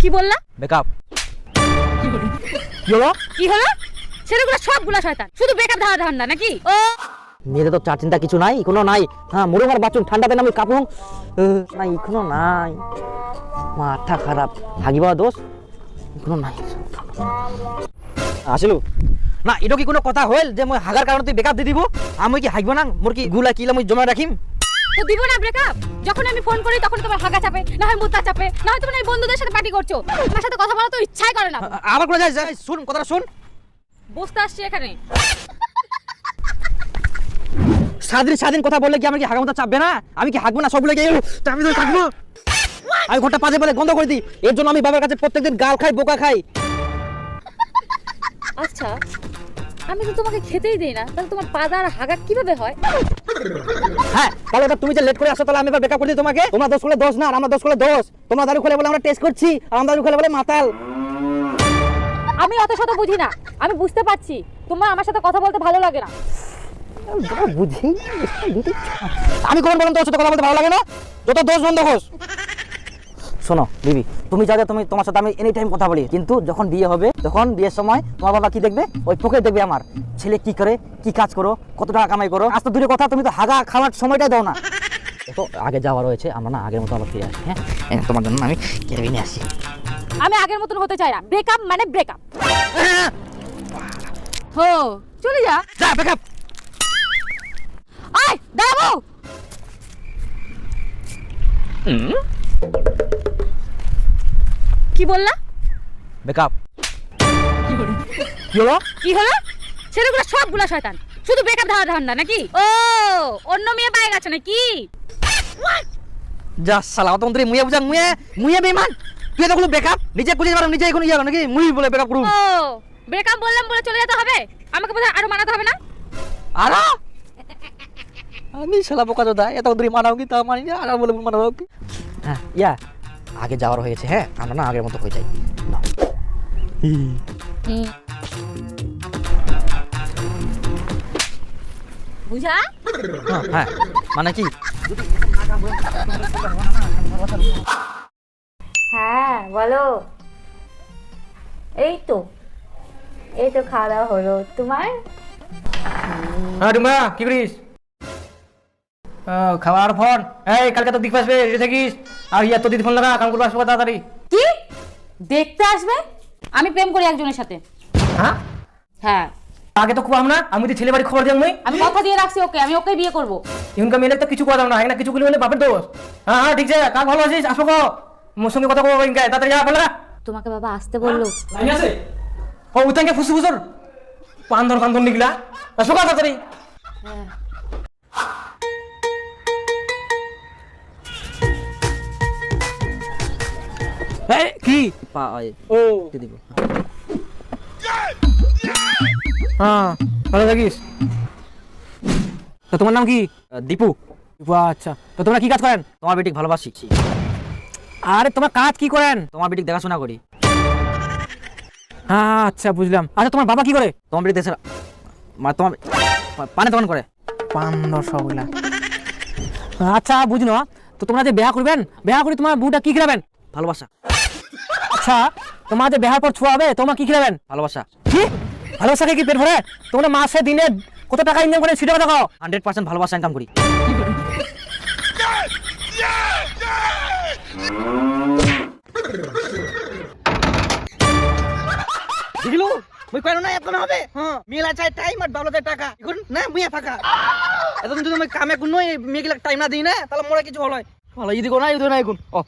কি বললা? ব্রেকআপ। কি হলো? কি হলো? ছেলেগুলো সবগুলা শয়তান, শুধু ব্রেকআপ ধাওয়া ধান্দা নাকি? ও মেয়েদের তো চার চিন্তা কিছু নাই, কোনো নাই। হ্যাঁ, মুরুমার বাচ্চুন ঠান্ডাতে নামি কাপুং না, এখনো নাই। মাথা খারাপ, হাগিবা দোষ এখনো নাই। আসলো না, এটা কি কোনো কথা হইল যে মই হাগার কারণে তুই ব্রেকআপ দিয়ে দিব? আমি কি হাগব না? মোর কি গুলা কিলা মই জমা রাখিম? তো দিব না ব্রেকআপ? যখন আমি ফোন করি তখন তোমার হাগা চাপে, না হয় মুতা চাপে, না হয় তোমার এই বন্ধুদের সাথে পার্টি করছো। আমার সাথে কথা বলা তো ইচ্ছাই করে না। আবার কোন যায়? শুন কথাটা শুন। বসতে আসছি এখানে। স্বাধীন কথা বললে কি আমার কি হাগা মতো চাপবে না? আমি কি হাগবো না? সবগুলো কি আমি তো থাকবো? আমি ঘরটা পাজে বলে গন্ধ করে দিই। এর জন্য আমি বাবার কাছে প্রত্যেকদিন গাল খাই, বোকা খাই। আচ্ছা, আমি তো তোমাকে খেতেই দেই না, তাহলে তোমার পাদা আর হাগা কিভাবে হয়? হ্যাঁ, তাহলে এটা তুমি যে লেট করে আসো, তাহলে আমি এবার ব্রেকআপ করে দিই তোমাকে। তোমরা দোষ করলে দোষ না, আর আমরা দোষ করলে দোষ। তোমরা দারু খেলে বলে আমরা টেস্ট করছি, আর আমরা দারু খেলে বলে মাতাল। আমি অত শত বুঝি না, আমি বুঝতে পারছি তোমার আমার সাথে কথা বলতে ভালো লাগে না। বুঝি আমি কখন বললাম তোর সাথে কথা বলতে ভালো লাগে না? যত দোষ বন্ধ হোস। শোনো দিদি, তুমি যা তুমি তোমার সাথে আমি এনি টাইম কথা বলি, কিন্তু যখন বিয়ে হবে, তখন বিয়ের সময় তোমার বাবা কি দেখবে? ওই পকেট দেখবে আমার ছেলে কি করে, কি কাজ করো, কত টাকা কামাই করো। আজ তো দূরে কথা, তুমি তো হাগা খাওয়ার সময়টাই দাও না। তো আগে যাওয়া রয়েছে, আমরা না আগের মতো আবার ফিরে আসি। হ্যাঁ, তোমার জন্য আমি কেড়ে নিয়ে আসি। আমি আগের মতন হতে চাই না। ব্রেকআপ মানে ব্রেকআপ। হো, চলে যা। যা ব্রেকআপ। আয় দাঁড়াবো। কি বললা? ব্রেকআপ। কি হলো? কি হলো? ছেলেগুলো সবগুলা শয়তান, শুধু ব্রেকআপ ধাওয়া ধান্দা নাকি? ও অন্য মেয়ে পায়ে গেছে নাকি? যা শালা অত মন্ত্রী মুয়ে বুঝা মুয়ে বেমান। তুই তো কোনো ব্রেকআপ নিজে খুঁজে পারো, নিজে এখন ইয়া নাকি মুই বলে ব্রেকআপ করুম? ও ব্রেকআপ বললাম বলে চলে যেতে হবে? আমাকে বোধহয় আরো মানাতে হবে না? আর আমি শালা বোকা চোদা, এত দূরে মানাও কি তা মানি না, আর বলে মানাও কি? হ্যাঁ ইয়া আগে যাওয়ার হয়েছে। হ্যাঁ, আমরা না আগের মতো হয়ে যাই। বুঝা? হ্যাঁ মানে কি? হ্যাঁ বলো। এই তো খাওয়া দাওয়া হলো তোমার? হ্যাঁ ডুমা কি করিস? খাবার ফোন এই কালকে তো দিক পাসবে, রেডি থাকিস। আর ইয়া তো দিদি ফোন লাগা, কাম করবা আসবে তাড়াতাড়ি। কি দেখতে আসবে? আমি প্রেম করি একজনের সাথে। হ্যাঁ হ্যাঁ, আগে তো খুব আমরা আমি তো ছেলে বাড়ি খবর দিলাম। আমি কথা দিয়ে রাখছি ওকে, আমি ওকেই বিয়ে করব। এখনকার মেয়েদের তো কিছু কথা না, না কিছু বলে বাপের দোষ। হ্যাঁ হ্যাঁ ঠিক আছে, কাক ভালো আছিস? আসো গো, মোর সঙ্গে কথা বলবো। ইনকা তাড়াতাড়ি যা বলা। তোমাকে বাবা আসতে বললো। লাইন আছে? ও উতাঙ্কে ফুসু ফুসুর পান্দর কান্দর নিগলা। আসো গো তাড়াতাড়ি। এই কি ও দিব? হ্যাঁ ভালো থাকিস। তো তোমার নাম কি? দীপু। দীপু, আচ্ছা। তো তোমরা কি কাজ করেন? তোমার বেটিক ভালোবাসি। আরে তোমার কাজ কি করেন? তোমার বেটিক দেখাশোনা করি। হ্যাঁ আচ্ছা বুঝলাম। আচ্ছা তোমার বাবা কি করে? তোমার বেটিক দেশে তোমার পানে দোকান করে। পান সবগুলা। আচ্ছা বুঝলো। তো তোমরা যে বিয়া করবেন, বিয়া করে তোমার বউটা কি খেলাবেন? ভালোবাসা। আচ্ছা তোমার যে বিয়ার পর ছোঁয়া হবে, তোমার কি খেলাবেন? ভালোবাসা। কি ভালোবাসাকে কি পেট ভরে? তোমরা মাসে দিনে কত টাকা ইনকাম করেন সেটা কথা কও। 100% ভালোবাসা ইনকাম করি। বুঝলো? মই কইলো না এত না হবে। হ্যাঁ মেলা চাই টাইম আর বাবলা চাই টাকা। এখন না মুইয়া ফাঁকা। এতদিন যদি মই কামে কোন মেয়েগুলা টাইম না দিই না, তাহলে মোরা কিছু ভালো হয়। ভালো যদি কোনা ইউদ না এখন। ও